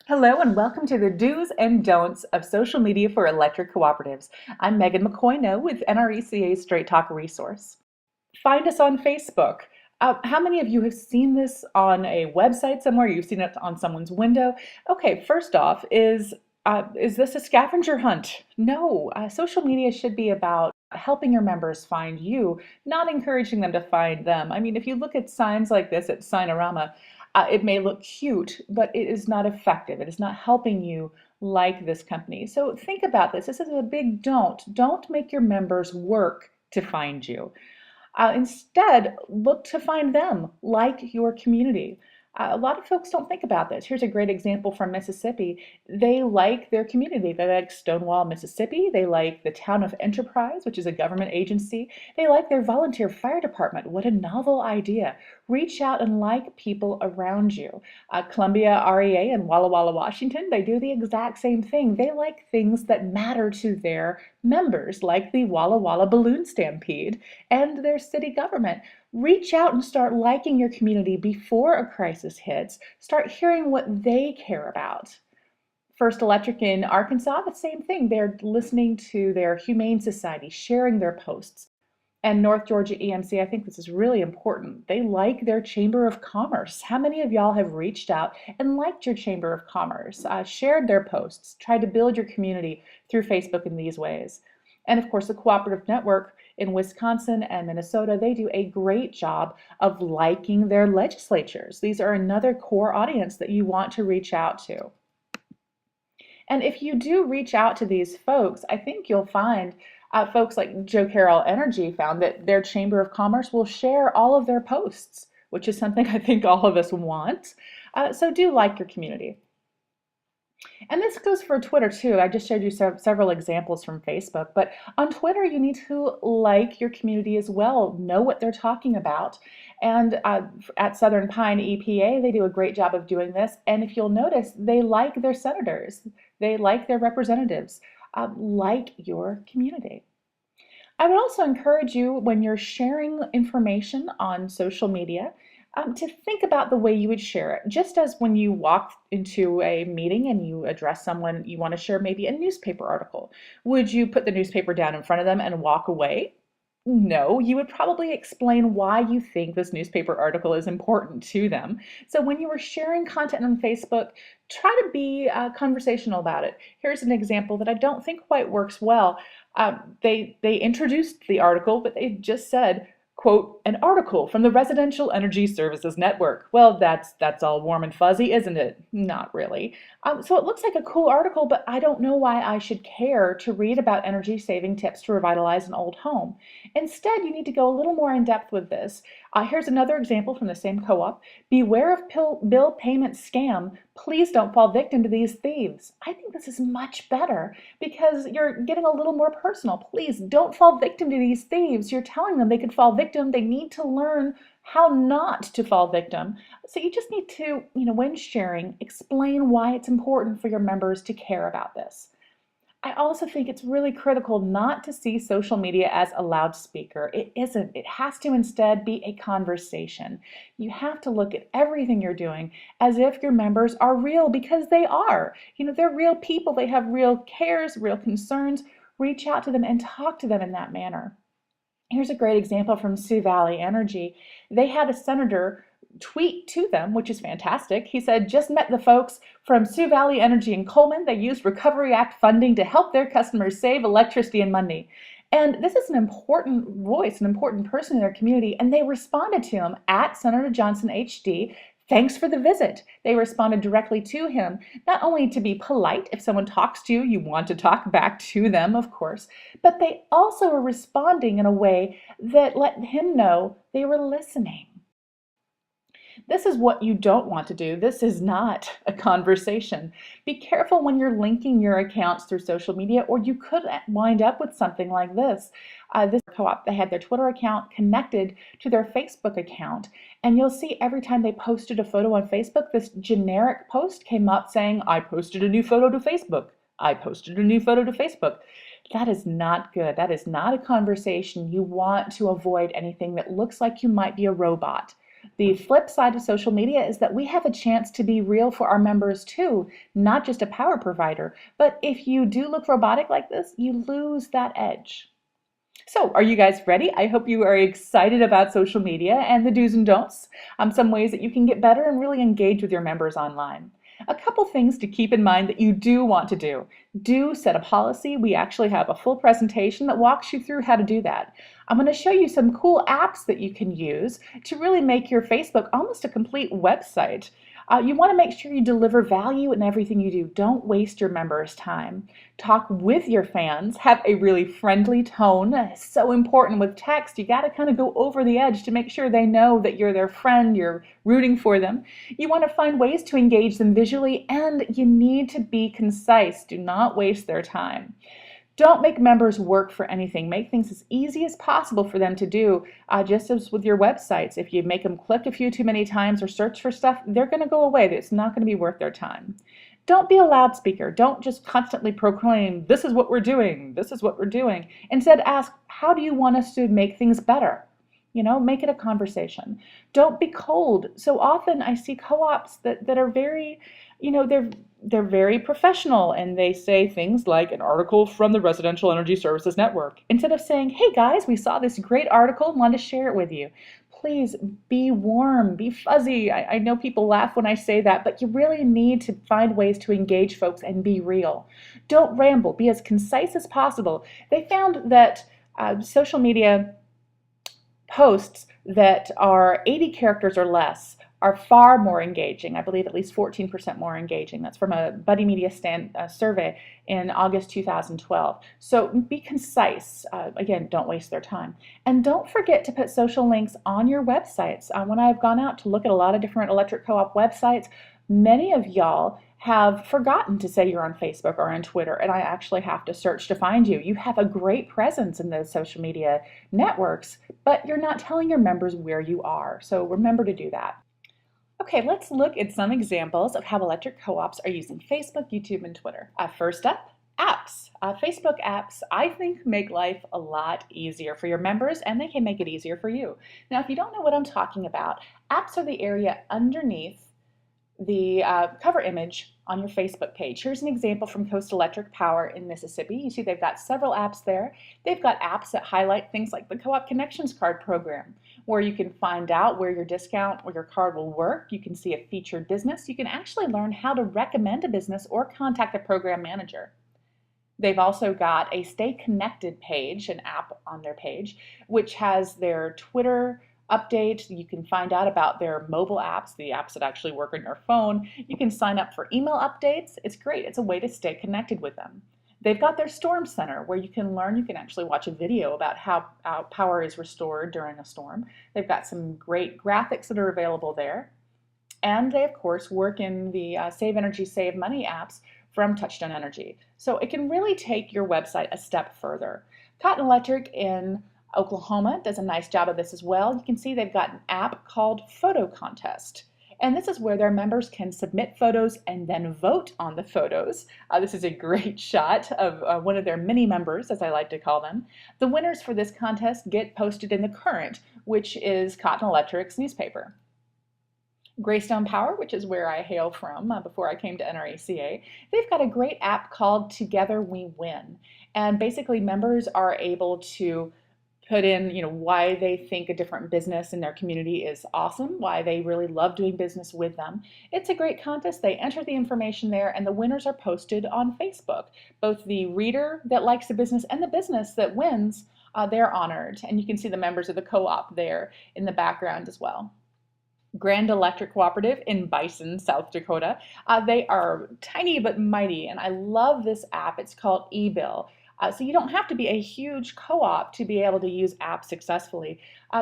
Hello and welcome to the do's and don'ts of social media for electric cooperatives. I'm Megan McCoy with NRECA's Straight Talk resource. Find us on Facebook. How many of you have seen this on a website somewhere? You've seen it on someone's window? Okay, first off, is this a scavenger hunt? No, social media should be about helping your members find you, not encouraging them to find them. I mean, if you look at signs like this at Signorama, it may look cute, but it is not effective. It is not helping you like this company. So think about this. This is a big don't. Don't make your members work to find you. Instead, look to find them, like your community. A lot of folks don't think about this. Here's a great example from Mississippi. They like their community. They like Stonewall, Mississippi. They like the town of Enterprise, which is a government agency. They like their volunteer fire department. What a novel idea. Reach out and like people around you. Columbia REA in Walla Walla, Washington, they do the exact same thing. They like things that matter to their members, like the Walla Walla Balloon Stampede and their city government. Reach out and start liking your community before a crisis hits. Start hearing what they care about. First Electric in Arkansas, the same thing. They're listening to their Humane Society, sharing their posts. And North Georgia EMC, I think this is really important. They like their Chamber of Commerce. How many of y'all have reached out and liked your Chamber of Commerce, shared their posts, tried to build your community through Facebook in these ways? And of course, the Cooperative Network in Wisconsin and Minnesota, they do a great job of liking their legislatures. These are another core audience that you want to reach out to. And if you do reach out to these folks, I think you'll find folks like Joe Carroll Energy found that their Chamber of Commerce will share all of their posts, which is something I think all of us want. So do like your community. And this goes for Twitter too. I just showed you several examples from Facebook, but on Twitter, you need to like your community as well, know what they're talking about. And at Southern Pine EPA, they do a great job of doing this. And if you'll notice, they like their senators, they like their representatives, like your community. I would also encourage you when you're sharing information on social media to think about the way you would share it. Just as when you walk into a meeting and you address someone, you want to share maybe a newspaper article. Would you put the newspaper down in front of them and walk away? No, you would probably explain why you think this newspaper article is important to them. So when you are sharing content on Facebook, try to be conversational about it. Here's an example that I don't think quite works well. They introduced the article, but they just said, quote, an article from the Residential Energy Services Network. Well, that's all warm and fuzzy, isn't it? Not really. So it looks like a cool article, but I don't know why I should care to read about energy saving tips to revitalize an old home. Instead, you need to go a little more in depth with this. Here's another example from the same co-op. Beware of bill payment scam. Please don't fall victim to these thieves. I think this is much better because you're getting a little more personal. Please don't fall victim to these thieves. You're telling them they could fall victim. They need to learn how not to fall victim. So you just need to, when sharing, explain why it's important for your members to care about this. I also think it's really critical not to see social media as a loudspeaker. It isn't. It has to instead be a conversation. You have to look at everything you're doing as if your members are real, because they are. They're real people. They have real cares, real concerns. Reach out to them and talk to them in that manner. Here's a great example from Sioux Valley Energy. They had a senator tweet to them, which is fantastic. He said, just met the folks from Sioux Valley Energy in Coleman. They used Recovery Act funding to help their customers save electricity and money. And this is an important voice, an important person in their community, and they responded to him at Senator Johnson HD. Thanks for the visit. They responded directly to him, not only to be polite. If someone talks to you, you want to talk back to them, of course, but they also were responding in a way that let him know they were listening. This is what you don't want to do. This is not a conversation. Be careful when you're linking your accounts through social media, or you could wind up with something like this. This co-op, they had their Twitter account connected to their Facebook account, and you'll see every time they posted a photo on Facebook, this generic post came up saying, I posted a new photo to Facebook. I posted a new photo to Facebook. That is not good. That is not a conversation. You want to avoid anything that looks like you might be a robot. The flip side of social media is that we have a chance to be real for our members too, not just a power provider. But if you do look robotic like this, you lose that edge. So, are you guys ready? I hope you are excited about social media and the do's and don'ts, some ways that you can get better and really engage with your members online. A couple things to keep in mind that you do want to do. Do set a policy. We actually have a full presentation that walks you through how to do that. I'm going to show you some cool apps that you can use to really make your Facebook almost a complete website. You want to make sure you deliver value in everything you do. Don't waste your members' time. Talk with your fans. Have a really friendly tone. It's so important with text. You got to kind of go over the edge to make sure they know that you're their friend, you're rooting for them. You want to find ways to engage them visually, and you need to be concise. Do not waste their time. Don't make members work for anything. Make things as easy as possible for them to do, just as with your websites. If you make them click a few too many times or search for stuff, they're going to go away. It's not going to be worth their time. Don't be a loudspeaker. Don't just constantly proclaim, this is what we're doing, this is what we're doing. Instead, ask, how do you want us to make things better? Make it a conversation. Don't be cold. So often I see co-ops that are very, they're very professional, and they say things like an article from the Residential Energy Services Network, instead of saying, hey guys, we saw this great article and wanted to share it with you. Please be warm, be fuzzy. I know people laugh when I say that, but you really need to find ways to engage folks and be real. Don't ramble. Be as concise as possible. They found that social media posts that are 80 characters or less are far more engaging. I believe at least 14% more engaging. That's from a Buddy Media survey in August 2012. So be concise. Again, don't waste their time. And don't forget to put social links on your websites. When I've gone out to look at a lot of different electric co-op websites, many of y'all have forgotten to say you're on Facebook or on Twitter, and I actually have to search to find you. You have a great presence in those social media networks, but you're not telling your members where you are. So remember to do that. Okay, let's look at some examples of how electric co-ops are using Facebook, YouTube, and Twitter. First up, apps. Facebook apps, I think, make life a lot easier for your members, and they can make it easier for you. Now, if you don't know what I'm talking about, apps are the area underneath the cover image on your Facebook page. Here's an example from Coast Electric Power in Mississippi. You see they've got several apps there. They've got apps that highlight things like the Co-op Connections card program, where you can find out where your discount or your card will work. You can see a featured business. You can actually learn how to recommend a business or contact a program manager. They've also got a Stay Connected page, an app on their page, which has their Twitter update. You can find out about their mobile apps, the apps that actually work on your phone. You can sign up for email updates. It's great. It's a way to stay connected with them. They've got their Storm Center, where you can learn, you can actually watch a video about how power is restored during a storm. They've got some great graphics that are available there. And they, of course, work in the Save Energy, Save Money apps from Touchstone Energy. So it can really take your website a step further. Cotton Electric in Oklahoma does a nice job of this as well. You can see they've got an app called Photo Contest. And this is where their members can submit photos and then vote on the photos. This is a great shot of one of their mini members, as I like to call them. The winners for this contest get posted in the Current, which is Cotton Electric's newspaper. Greystone Power, which is where I hail from before I came to NRECA, they've got a great app called Together We Win. And basically members are able to put in, why they think a different business in their community is awesome, why they really love doing business with them. It's a great contest. They enter the information there, and the winners are posted on Facebook. Both the reader that likes the business and the business that wins, they're honored. And you can see the members of the co-op there in the background as well. Grand Electric Cooperative in Bison, South Dakota. They are tiny but mighty, and I love this app. It's called eBill. So you don't have to be a huge co-op to be able to use apps successfully.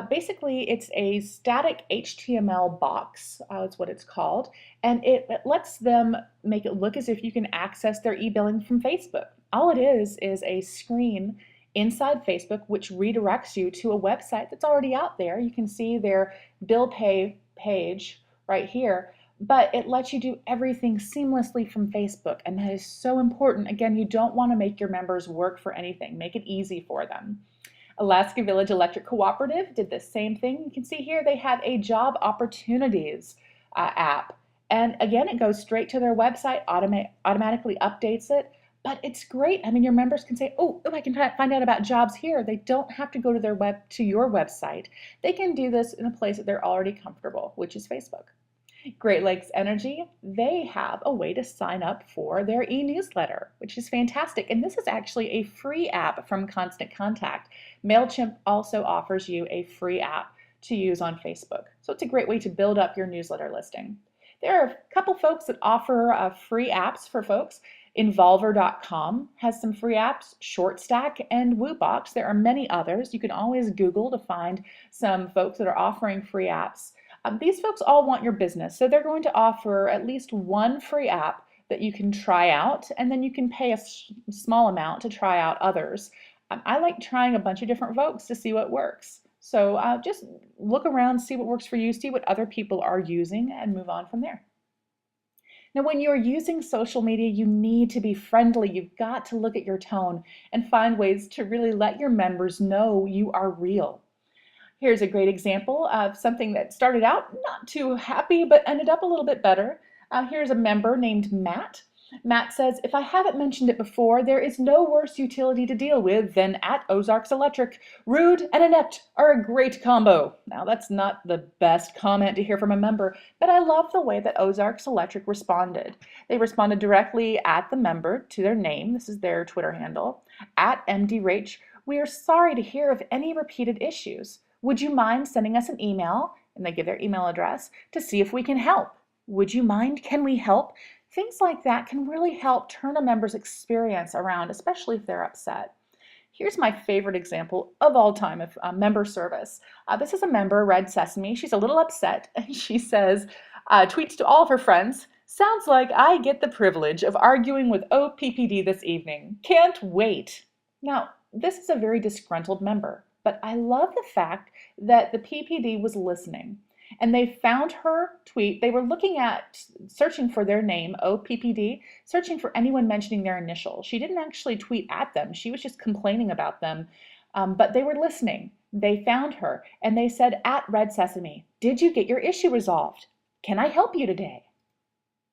Basically, it's a static HTML box, that's what it's called, and it lets them make it look as if you can access their e-billing from Facebook. All it is a screen inside Facebook which redirects you to a website that's already out there. You can see their bill pay page right here, but it lets you do everything seamlessly from Facebook, and that is so important. Again, you don't want to make your members work for anything. Make it easy for them. Alaska Village Electric Cooperative did the same thing. You can see here they have a job opportunities app. And again, it goes straight to their website, automatically updates it. But it's great. I mean, your members can say, "Oh, I can find out about jobs here." They don't have to go to your website. They can do this in a place that they're already comfortable, which is Facebook. Great Lakes Energy, they have a way to sign up for their e-newsletter, which is fantastic. And this is actually a free app from Constant Contact. MailChimp also offers you a free app to use on Facebook. So it's a great way to build up your newsletter listing. There are a couple folks that offer free apps for folks. Involver.com has some free apps, ShortStack and WooBox. There are many others. You can always Google to find some folks that are offering free apps. These folks all want your business, so they're going to offer at least one free app that you can try out, and then you can pay a small amount to try out others. I like trying a bunch of different folks to see what works. So just look around, see what works for you, see what other people are using, and move on from there. Now, when you're using social media, you need to be friendly. You've got to look at your tone and find ways to really let your members know you are real. Here's a great example of something that started out not too happy, but ended up a little bit better. Here's a member named Matt. Matt says, "If I haven't mentioned it before, there is no worse utility to deal with than at Ozarks Electric. Rude and inept are a great combo." Now, that's not the best comment to hear from a member, but I love the way that Ozarks Electric responded. They responded directly at the member to their name. This is their Twitter handle, at MDRach. "We are sorry to hear of any repeated issues. Would you mind sending us an email?" And they give their email address to see if we can help. Would you mind? Can we help? Things like that can really help turn a member's experience around, especially if they're upset. Here's my favorite example of all time of member service. This is a member, Red Sesame. She's a little upset. She says, tweets to all of her friends, "Sounds like I get the privilege of arguing with OPPD this evening. Can't wait." Now, this is a very disgruntled member, but I love the fact that the PPD was listening and they found her tweet. They were looking at searching for their name, OPPD, searching for anyone mentioning their initial. She didn't actually tweet at them. She was just complaining about them, but they were listening. They found her and they said, at Red Sesame, "Did you get your issue resolved? Can I help you today?"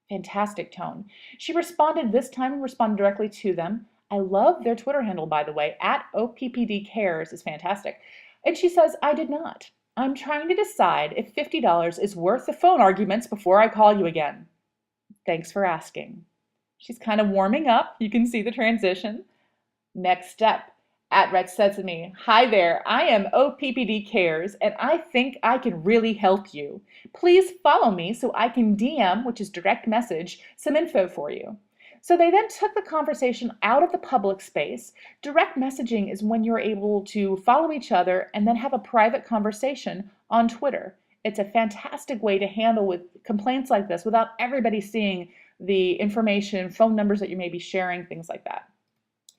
Fantastic tone. She responded this time, responded directly to them. I love their Twitter handle, by the way, at OPPD Cares is fantastic. And she says, "I did not. I'm trying to decide if $50 is worth the phone arguments before I call you again. Thanks for asking." She's kind of warming up. You can see the transition. Next step, at Red Sesame. "Hi there, I am OPPD Cares, and I think I can really help you. Please follow me so I can DM, which is direct message, some info for you." So they then took the conversation out of the public space. Direct messaging is when you're able to follow each other and then have a private conversation on Twitter. It's a fantastic way to handle with complaints like this without everybody seeing the information, phone numbers that you may be sharing, things like that.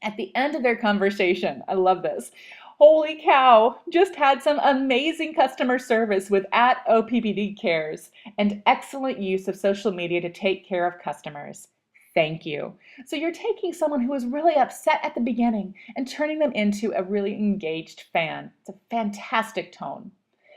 At the end of their conversation, I love this. "Holy cow, just had some amazing customer service with at OPPD Cares and excellent use of social media to take care of customers. Thank you." So you're taking someone who was really upset at the beginning and turning them into a really engaged fan. It's a fantastic tone.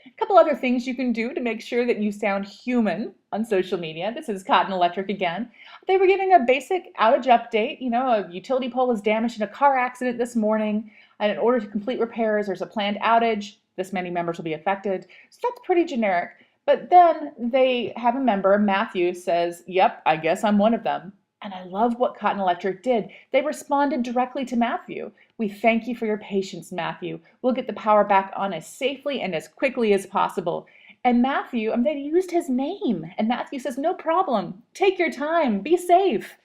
A couple other things you can do to make sure that you sound human on social media. This is Cotton Electric again. They were giving a basic outage update. You know, a utility pole was damaged in a car accident this morning, and in order to complete repairs, there's a planned outage. This many members will be affected. So that's pretty generic. But then they have a member, Matthew, says, "Yep, I guess I'm one of them." And I love what Cotton Electric did. They responded directly to Matthew. "We thank you for your patience, Matthew. We'll get the power back on as safely and as quickly as possible." And Matthew, they used his name. And Matthew says, "No problem. Take your time. Be safe."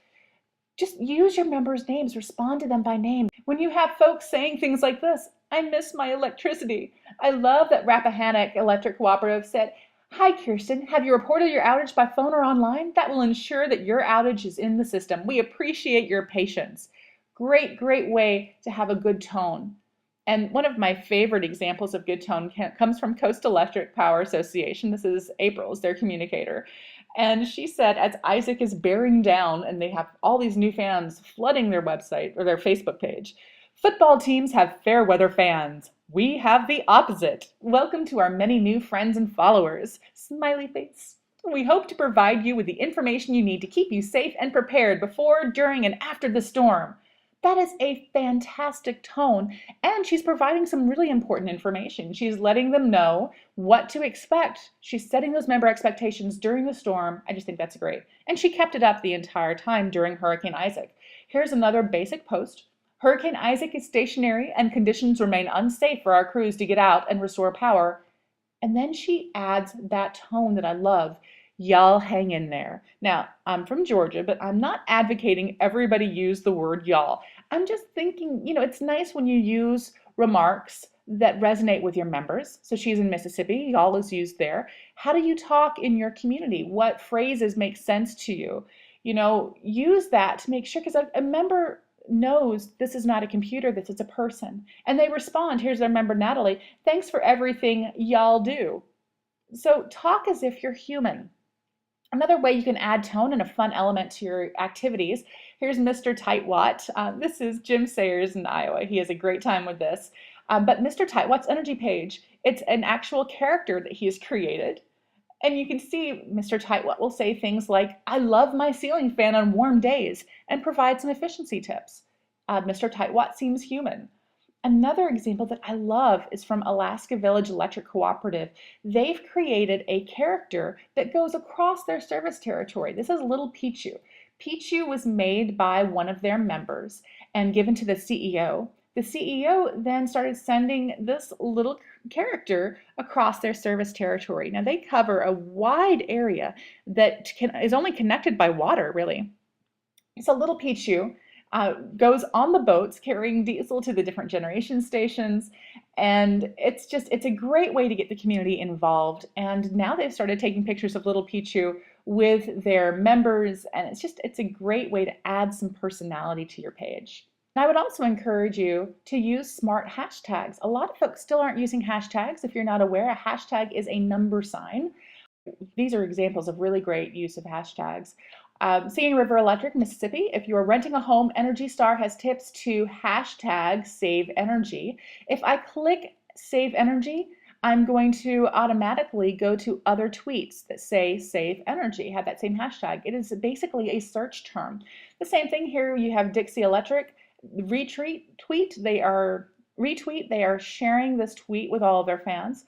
Just use your members' names. Respond to them by name. When you have folks saying things like this, "I miss my electricity." I love that Rappahannock Electric Cooperative said, "Hi, Kirsten. Have you reported your outage by phone or online? That will ensure that your outage is in the system. We appreciate your patience." Great, great way to have a good tone. And one of my favorite examples of good tone comes from Coast Electric Power Association. This is April's, their communicator. And she said, as Isaac is bearing down and they have all these new fans flooding their website or their Facebook page, "Football teams have fair weather fans. We have the opposite. Welcome to our many new friends and followers. Smiley face. We hope to provide you with the information you need to keep you safe and prepared before, during, and after the storm. That is a fantastic tone, and she's providing some really important information. She's letting them know what to expect. She's setting those member expectations during the storm. I just think that's great. And she kept it up the entire time during Hurricane Isaac. Here's another basic post. Hurricane Isaac is stationary and conditions remain unsafe for our crews to get out and restore power. And then she adds that tone that I love. Y'all hang in there. Now, I'm from Georgia, but I'm not advocating everybody use the word y'all. I'm just thinking, it's nice when you use remarks that resonate with your members. So she's in Mississippi, y'all is used there. How do you talk in your community? What phrases make sense to you? Use that to make sure, because a member knows this is not a computer, this is a person. And they respond. Here's their member, Natalie. Thanks for everything y'all do. So talk as if you're human. Another way you can add tone and a fun element to your activities. Here's Mr. Tightwat. This is Jim Sayers in Iowa. He has a great time with this. But Mr. Tightwat's energy page, it's an actual character that he has created. And you can see Mr. Tightwat will say things like, I love my ceiling fan on warm days, and provide some efficiency tips. Mr. Tightwat seems human. Another example that I love is from Alaska Village Electric Cooperative. They've created a character that goes across their service territory. This is Little Pichu. Pichu was made by one of their members and given to the CEO. The CEO then started sending this little character across their service territory. Now they cover a wide area that is only connected by water, really. So Little Pichu goes on the boats carrying diesel to the different generation stations, and it's a great way to get the community involved. And now they've started taking pictures of Little Pichu with their members, and it's a great way to add some personality to your page. And I would also encourage you to use smart hashtags. A lot of folks still aren't using hashtags. If you're not aware, a hashtag is a number sign. These are examples of really great use of hashtags. Singing River Electric, Mississippi. If you are renting a home, Energy Star has tips to hashtag save energy. If I click save energy, I'm going to automatically go to other tweets that say save energy, have that same hashtag. It is basically a search term. The same thing here, you have Dixie Electric, retweet, they are sharing this tweet with all of their fans.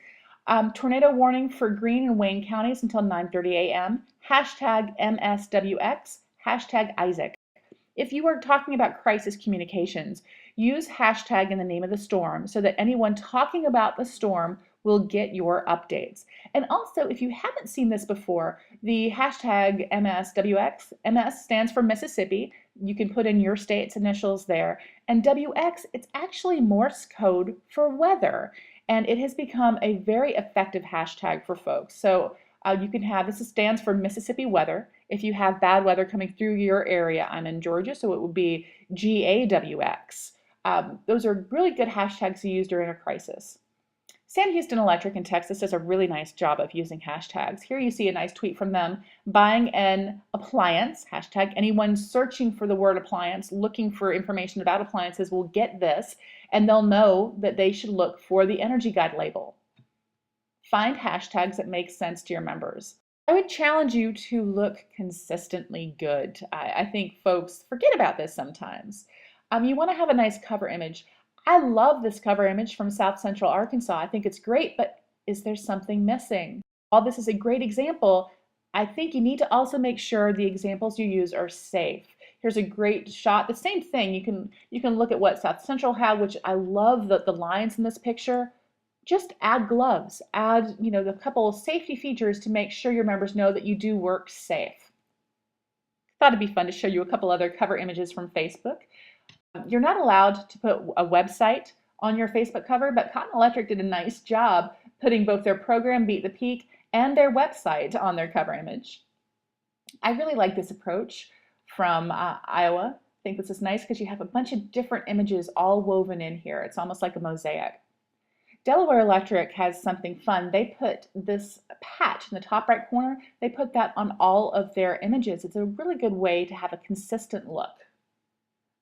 Tornado warning for Greene and Wayne counties until 9:30 a.m. Hashtag MSWX, hashtag Isaac. If you are talking about crisis communications, use hashtag in the name of the storm so that anyone talking about the storm will get your updates. And also, if you haven't seen this before, the hashtag MSWX, MS stands for Mississippi. You can put in your state's initials there. And WX, it's actually Morse code for weather. And it has become a very effective hashtag for folks. So you can have, this stands for Mississippi weather. If you have bad weather coming through your area, I'm in Georgia, so it would be GAWX. Those are really good hashtags to use during a crisis. Sam Houston Electric in Texas does a really nice job of using hashtags. Here you see a nice tweet from them. Buying an appliance, hashtag anyone searching for the word appliance, looking for information about appliances will get this, and they'll know that they should look for the Energy Guide label. Find hashtags that make sense to your members. I would challenge you to look consistently good. I think folks forget about this sometimes. You want to have a nice cover image. I love this cover image from South Central Arkansas. I think it's great, but is there something missing? While this is a great example, I think you need to also make sure the examples you use are safe. Here's a great shot. The same thing, you can look at what South Central had, which I love the lines in this picture. Just add gloves, add the couple of safety features to make sure your members know that you do work safe. Thought it'd be fun to show you a couple other cover images from Facebook. You're not allowed to put a website on your Facebook cover, but Cotton Electric did a nice job putting both their program, Beat the Peak, and their website on their cover image. I really like this approach from Iowa. I think this is nice because you have a bunch of different images all woven in here. It's almost like a mosaic. Delaware Electric has something fun. They put this patch in the top right corner, they put that on all of their images. It's a really good way to have a consistent look.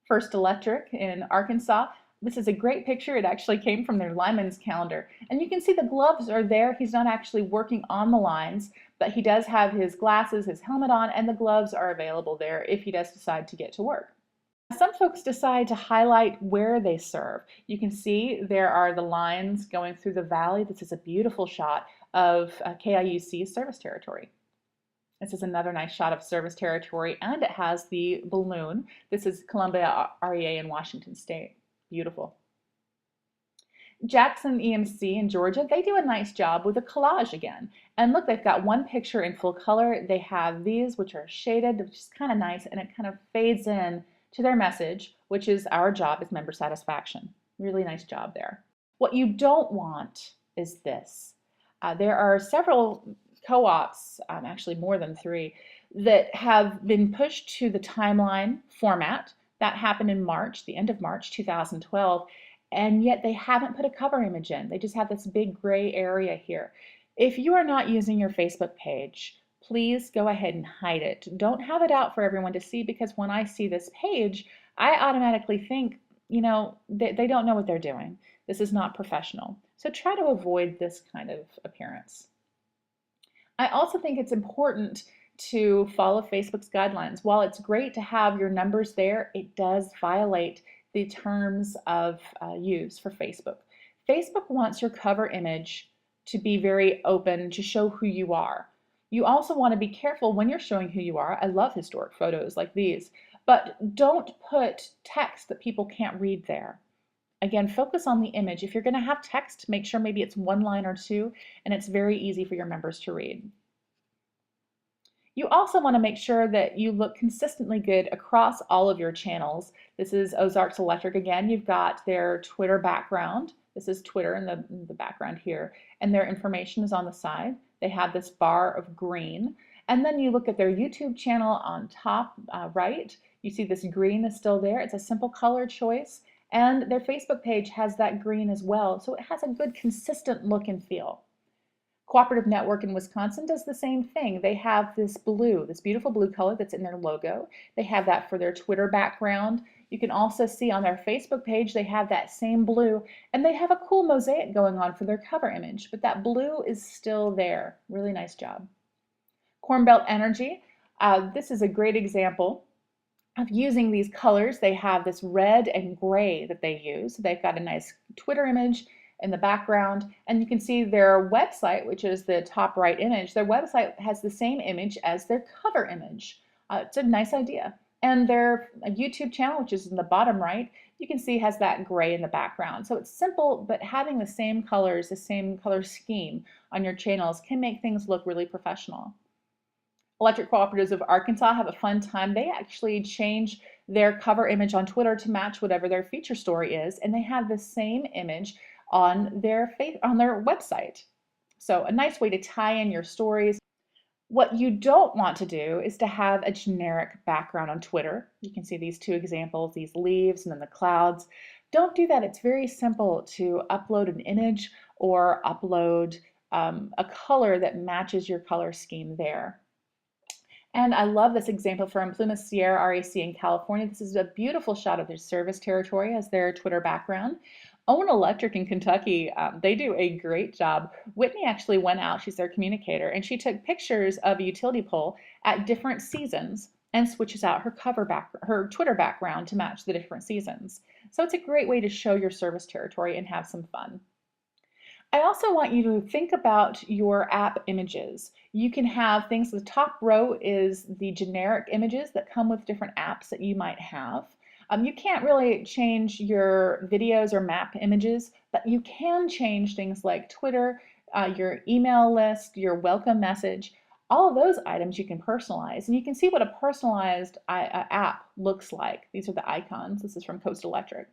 First Electric in Arkansas. This is a great picture. It actually came from their lineman's calendar. And you can see the gloves are there. He's not actually working on the lines, but he does have his glasses, his helmet on, and the gloves are available there if he does decide to get to work. Some folks decide to highlight where they serve. You can see there are the lines going through the valley. This is a beautiful shot of KIUC's service territory. This is another nice shot of service territory, and it has the balloon. This is Columbia REA in Washington State. Beautiful. Jackson EMC in Georgia, they do a nice job with a collage again. And look, they've got one picture in full color. They have these, which are shaded, which is kind of nice, and it kind of fades in to their message, which is our job is member satisfaction. Really nice job there. What you don't want is this. There are several co-ops, actually more than 3, that have been pushed to the timeline format. That happened in March, the end of March 2012, and yet they haven't put a cover image in. They just have this big gray area here. If you are not using your Facebook page, please go ahead and hide it. Don't have it out for everyone to see, because when I see this page, I automatically think, you know, they don't know what they're doing. This is not professional. So try to avoid this kind of appearance. I also think it's important to follow Facebook's guidelines. While it's great to have your numbers there, it does violate the terms of use for Facebook. Facebook wants your cover image to be very open, to show who you are. You also want to be careful when you're showing who you are. I love historic photos like these, but don't put text that people can't read there. Again, focus on the image. If you're going to have text, make sure maybe it's 1 line or 2, and it's very easy for your members to read. You also want to make sure that you look consistently good across all of your channels. This is Ozarks Electric again. You've got their Twitter background. This is Twitter in the background here, and their information is on the side. They have this bar of green. And then you look at their YouTube channel on top right. You see this green is still there. It's a simple color choice. And their Facebook page has that green as well. So it has a good consistent look and feel. Cooperative Network in Wisconsin does the same thing. They have this blue, this beautiful blue color that's in their logo. They have that for their Twitter background. You can also see on their Facebook page they have that same blue, and they have a cool mosaic going on for their cover image, but that blue is still there. Really nice job. Corn Belt Energy, this is a great example of using these colors. They have this red and gray that they use. They've got a nice Twitter image in the background, and you can see their website, which is the top right image. Their website has the same image as their cover image. It's a nice idea. And their YouTube channel, which is in the bottom right, you can see has that gray in the background. So it's simple, but having the same colors, the same color scheme on your channels can make things look really professional. Electric Cooperatives of Arkansas have a fun time. They actually change their cover image on Twitter to match whatever their feature story is, and they have the same image on their website. So a nice way to tie in your stories. What you don't want to do is to have a generic background on Twitter. You can see these 2 examples, these leaves and then the clouds. Don't do that. It's very simple to upload an image or upload a color that matches your color scheme there. And I love this example from Pluma Sierra RAC in California. This is a beautiful shot of their service territory as their Twitter background. Owen Electric in Kentucky, they do a great job. Whitney actually went out, she's their communicator, and she took pictures of a utility pole at different seasons and switches out her Twitter background to match the different seasons. So it's a great way to show your service territory and have some fun. I also want you to think about your app images. You can have things, the top row is the generic images that come with different apps that you might have. You can't really change your videos or map images, but you can change things like Twitter, your email list, your welcome message. All of those items you can personalize, and you can see what a personalized app looks like. These are the icons. This is from Coast Electric.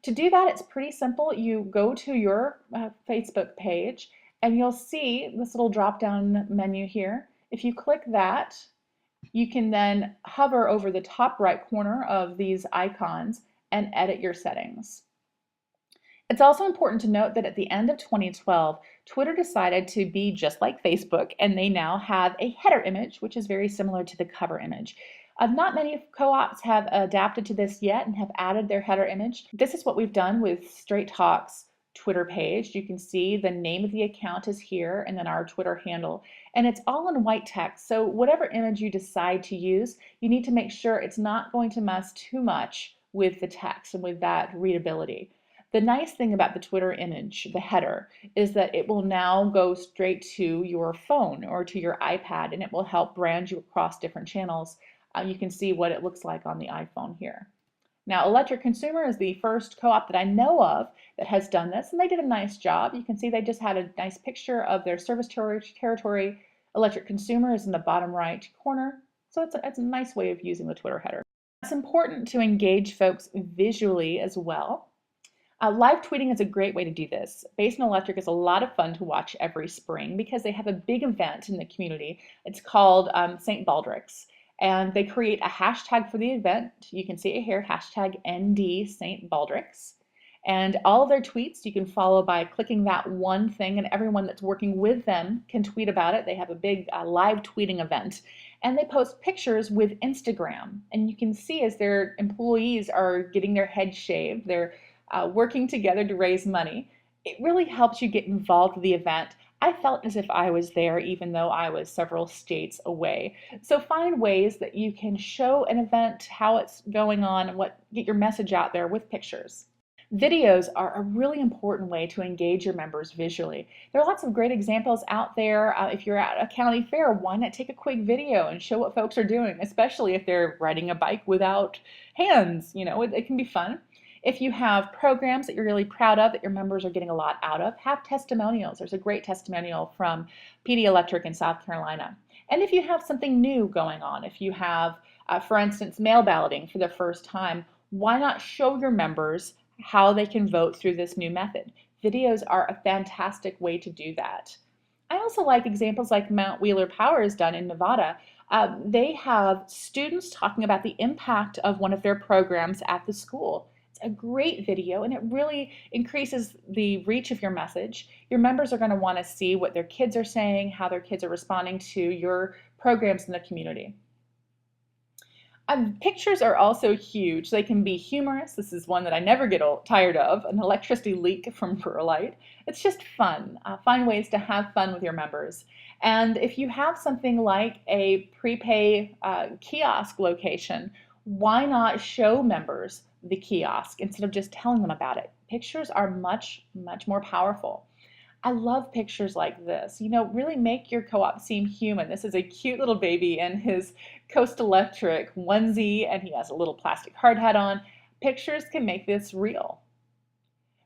To do that, it's pretty simple. You go to your Facebook page, and you'll see this little drop-down menu here. If you click that, you can then hover over the top right corner of these icons and edit your settings. It's also important to note that at the end of 2012, Twitter decided to be just like Facebook, and they now have a header image, which is very similar to the cover image. Not many co-ops have adapted to this yet and have added their header image. This is what we've done with Straight Talk's Twitter page. You can see the name of the account is here and then our Twitter handle. And it's all in white text. So whatever image you decide to use, you need to make sure it's not going to mess too much with the text and with that readability. The nice thing about the Twitter image, the header, is that it will now go straight to your phone or to your iPad, and it will help brand you across different channels. You can see what it looks like on the iPhone here. Now, Electric Consumer is the first co-op that I know of that has done this, and they did a nice job. You can see they just had a nice picture of their service territory. Electric Consumer is in the bottom right corner, so it's a nice way of using the Twitter header. It's important to engage folks visually as well. Live tweeting is a great way to do this. Basin Electric is a lot of fun to watch every spring because they have a big event in the community. It's called St. Baldrick's, and they create a hashtag for the event. You can see it here, hashtag ND St. Baldrick's. And all of their tweets you can follow by clicking that one thing, and everyone that's working with them can tweet about it. They have a big live tweeting event, and they post pictures with Instagram. And you can see as their employees are getting their heads shaved, they're working together to raise money. It really helps you get involved with the event. I felt as if I was there even though I was several states away. So find ways that you can show an event, how it's going on, and get your message out there with pictures. Videos are a really important way to engage your members visually. There are lots of great examples out there. If you're at a county fair, why not take a quick video and show what folks are doing, especially if they're riding a bike without hands. It can be fun. If you have programs that you're really proud of, that your members are getting a lot out of, have testimonials. There's a great testimonial from PD Electric in South Carolina. And if you have something new going on, if you have, for instance, mail balloting for the first time, why not show your members how they can vote through this new method? Videos are a fantastic way to do that. I also like examples like Mount Wheeler Power has done in Nevada. They have students talking about the impact of one of their programs at the school. A great video, and it really increases the reach of your message. Your members are going to want to see what their kids are saying, how their kids are responding to your programs in the community. Pictures are also huge. They can be humorous. This is one that I never get tired of, an electricity leak from Perlite. It's just fun. Find ways to have fun with your members. And if you have something like a prepay kiosk location, why not show members the kiosk instead of just telling them about it? Pictures are much, much more powerful. I love pictures like this. Really make your co-op seem human. This is a cute little baby in his Coast Electric onesie, and he has a little plastic hard hat on. Pictures can make this real.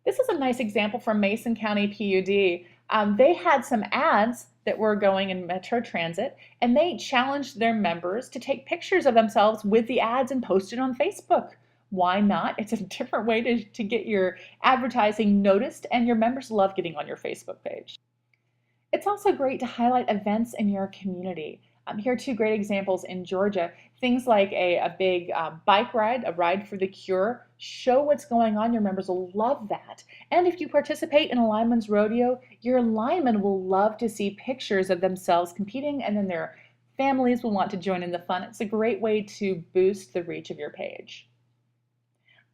This is a nice example from Mason County PUD. They had some ads that were going in Metro Transit, and they challenged their members to take pictures of themselves with the ads and post it on Facebook. Why not? It's a different way to get your advertising noticed, and your members love getting on your Facebook page. It's also great to highlight events in your community. Here are two great examples in Georgia. Things like a big bike ride, a ride for the cure. Show what's going on. Your members will love that. And if you participate in a lineman's rodeo, your linemen will love to see pictures of themselves competing, and then their families will want to join in the fun. It's a great way to boost the reach of your page.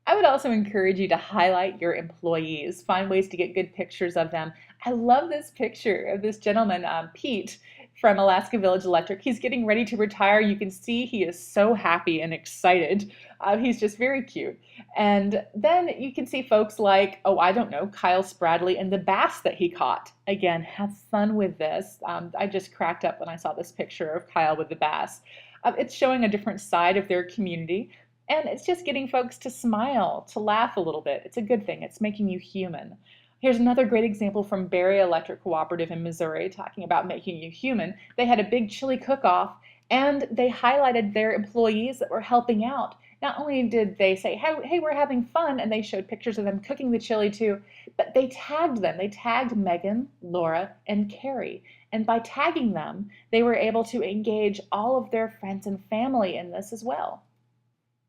I would also encourage you to highlight your employees. Find ways to get good pictures of them. I love this picture of this gentleman, Pete, from Alaska Village Electric. He's getting ready to retire. You can see he is so happy and excited. He's just very cute. And then you can see folks like, I don't know, Kyle Spradley and the bass that he caught. Again, have fun with this. I just cracked up when I saw this picture of Kyle with the bass. It's showing a different side of their community. And it's just getting folks to smile, to laugh a little bit. It's a good thing. It's making you human. Here's another great example from Berry Electric Cooperative in Missouri, talking about making you human. They had a big chili cook-off, and they highlighted their employees that were helping out. Not only did they say, hey, we're having fun, and they showed pictures of them cooking the chili too, but they tagged them. They tagged Megan, Laura, and Carrie. And by tagging them, they were able to engage all of their friends and family in this as well.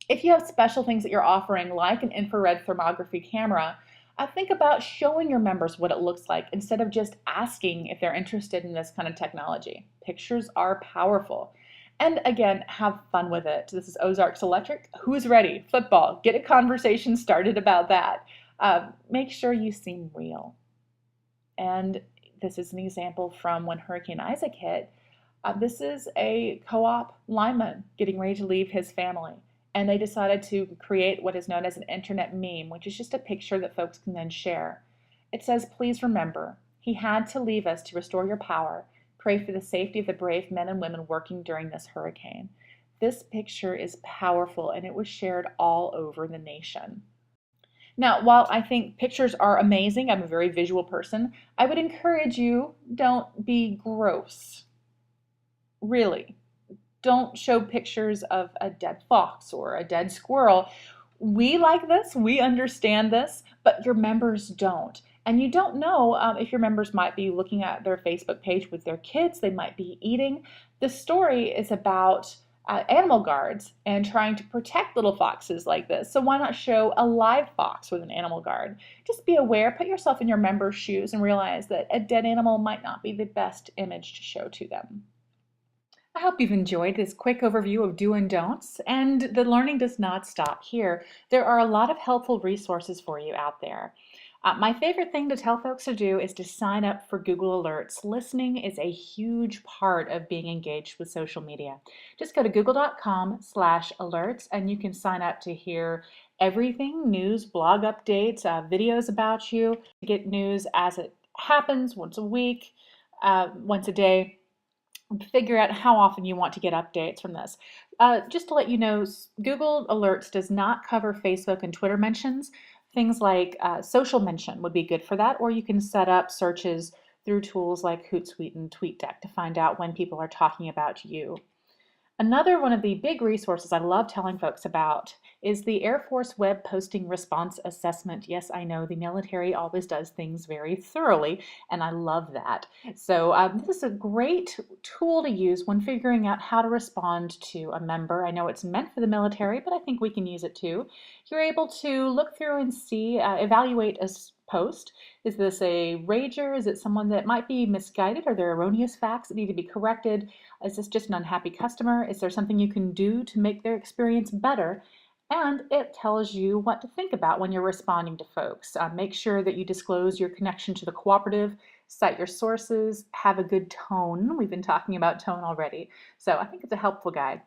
If you have special things that you're offering, like an infrared thermography camera, think about showing your members what it looks like instead of just asking if they're interested in this kind of technology. Pictures are powerful. And again, have fun with it. This is Ozarks Electric. Who's ready? Football. Get a conversation started about that. Make sure you seem real. And this is an example from when Hurricane Isaac hit. This is a co-op lineman getting ready to leave his family. And they decided to create what is known as an internet meme, which is just a picture that folks can then share. It says, "Please remember, he had to leave us to restore your power. Pray for the safety of the brave men and women working during this hurricane." This picture is powerful and it was shared all over the nation. Now, while I think pictures are amazing, I'm a very visual person, I would encourage you, don't be gross. Really. Don't show pictures of a dead fox or a dead squirrel. We like this, we understand this, but your members don't. And you don't know if your members might be looking at their Facebook page with their kids, they might be eating. The story is about animal guards and trying to protect little foxes like this. So why not show a live fox with an animal guard? Just be aware, put yourself in your members' shoes and realize that a dead animal might not be the best image to show to them. I hope you've enjoyed this quick overview of do and don'ts, and the learning does not stop here. There are a lot of helpful resources for you out there. My favorite thing to tell folks to do is to sign up for Google Alerts. Listening is a huge part of being engaged with social media. Just go to google.com/alerts and you can sign up to hear everything, news, blog updates, videos about you, get news as it happens once a week, once a day. Figure out how often you want to get updates from this. Just to let you know, Google Alerts does not cover Facebook and Twitter mentions. Things like social mention would be good for that, or you can set up searches through tools like Hootsuite and TweetDeck to find out when people are talking about you. Another one of the big resources I love telling folks about is the Air Force Web Posting Response Assessment. Yes, I know the military always does things very thoroughly, and I love that. So this is a great tool to use when figuring out how to respond to a member. I know it's meant for the military, but I think we can use it too. You're able to look through and see, evaluate a post. Is this a rager? Is it someone that might be misguided? Are there erroneous facts that need to be corrected? Is this just an unhappy customer? Is there something you can do to make their experience better? And it tells you what to think about when you're responding to folks. Make sure that you disclose your connection to the cooperative, cite your sources, have a good tone. We've been talking about tone already. So I think it's a helpful guide.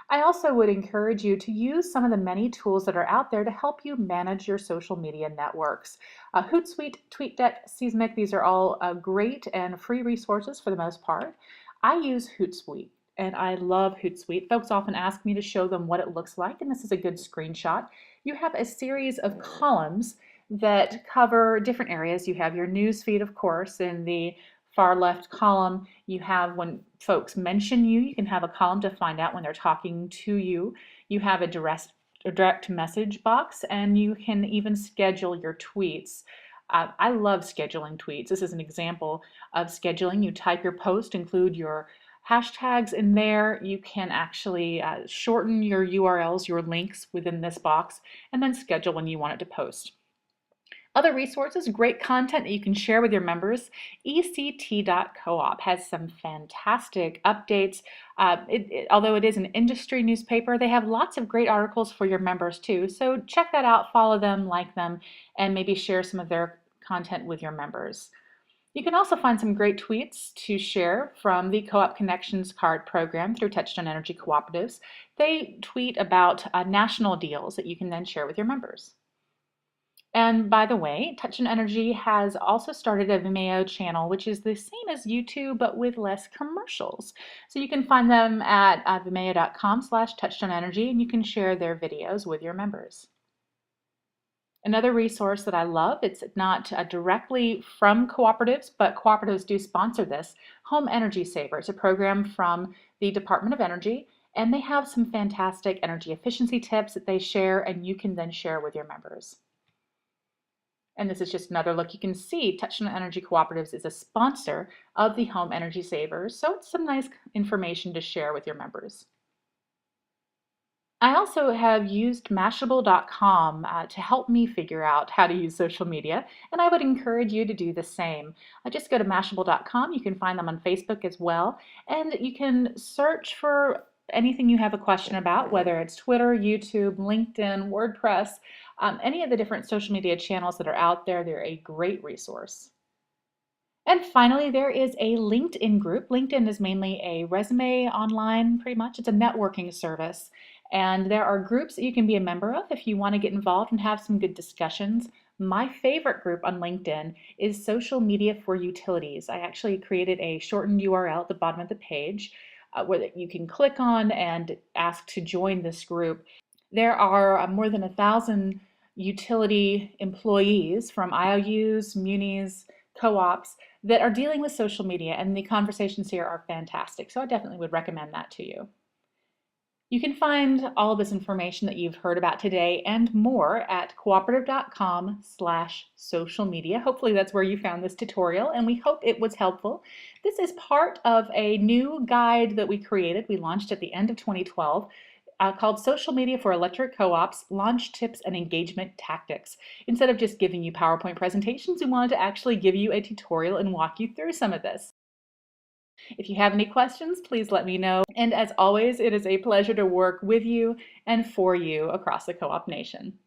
I also would encourage you to use some of the many tools that are out there to help you manage your social media networks. Hootsuite, TweetDeck, Seismic, these are all great and free resources for the most part. I use Hootsuite and I love Hootsuite. Folks often ask me to show them what it looks like, and this is a good screenshot. You have a series of columns that cover different areas. You have your news feed, of course, in the far left column. You have when folks mention you, you can have a column to find out when they're talking to you. You have a direct message box, and you can even schedule your tweets. I love scheduling tweets. This is an example of scheduling. You type your post, include your hashtags in there. You can actually shorten your URLs, your links within this box, and then schedule when you want it to post. Other resources, great content that you can share with your members. ECT.coop has some fantastic updates. Although it is an industry newspaper, they have lots of great articles for your members too. So check that out, follow them, like them, and maybe share some of their content with your members. You can also find some great tweets to share from the Co-op Connections card program through Touchstone Energy Cooperatives. They tweet about national deals that you can then share with your members. And by the way, Touchstone Energy has also started a Vimeo channel, which is the same as YouTube, but with less commercials. So you can find them at vimeo.com/Touchstone Energy, and you can share their videos with your members. Another resource that I love, it's not directly from cooperatives, but cooperatives do sponsor this, Home Energy Saver. It's a program from the Department of Energy, and they have some fantastic energy efficiency tips that they share, and you can then share with your members. And this is just another look. You can see Touchstone Energy Cooperatives is a sponsor of the Home Energy Savers, so it's some nice information to share with your members. I also have used Mashable.com to help me figure out how to use social media, and I would encourage you to do the same. Just go to Mashable.com. You can find them on Facebook as well, and you can search for anything you have a question about, whether it's Twitter, YouTube, LinkedIn, WordPress, any of the different social media channels that are out there, they're a great resource. And finally, there is a LinkedIn group. LinkedIn is mainly a resume online, pretty much. It's a networking service. And there are groups that you can be a member of if you want to get involved and have some good discussions. My favorite group on LinkedIn is Social Media for Utilities. I actually created a shortened URL at the bottom of the page where you can click on and ask to join this group. There are more than 1,000 utility employees from IOUs, munis, co-ops that are dealing with social media, and the conversations here are fantastic. So I definitely would recommend that to you. You can find all of this information that you've heard about today and more at cooperative.com/social media. Hopefully that's where you found this tutorial, and we hope it was helpful. This is part of a new guide that we created. We launched at the end of 2012. Called Social Media for Electric Co-ops, Launch Tips and Engagement Tactics. Instead of just giving you PowerPoint presentations, we wanted to actually give you a tutorial and walk you through some of this. If you have any questions, please let me know. And as always, it is a pleasure to work with you and for you across the Co-op Nation.